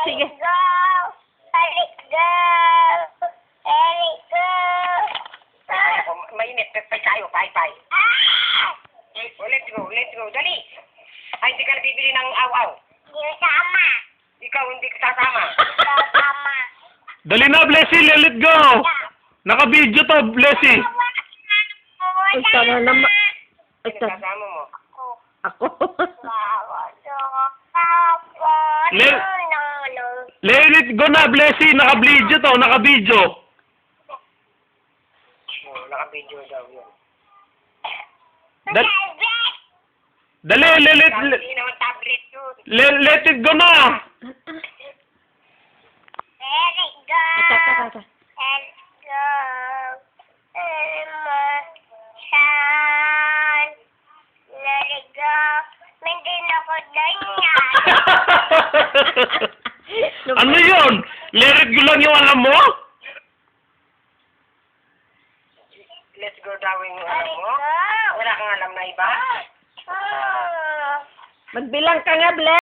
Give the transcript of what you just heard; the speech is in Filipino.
Sige. Let go. Let it go. Let it go. Mainit. Pay tayo. Pay. Ah! Oh, let's go. Dali. Ay, hindi ka na bibili ng aw-aw. Hindi sama. Ikaw hindi ka sasama. Sama. Dali na, Blessy, let go. Naka-video to, Blessy. Ay, tama naman. Ay, Sino sasama mo? Ako. Let it go na, Blessy. Naka-video to, naka-video. Oh, naka-video daw yun. Dali, Hindi naman tablet yun. let it go na. Let it go. Ata. Let it go. Emotion. Let it go. Hindi na ko ganyan. Ano yun? Let it go lang yung alam mo? Let's go daw yung Let alam it mo. go. Wala kang alam na iba? Ah. Magbilang ka nga, Bless.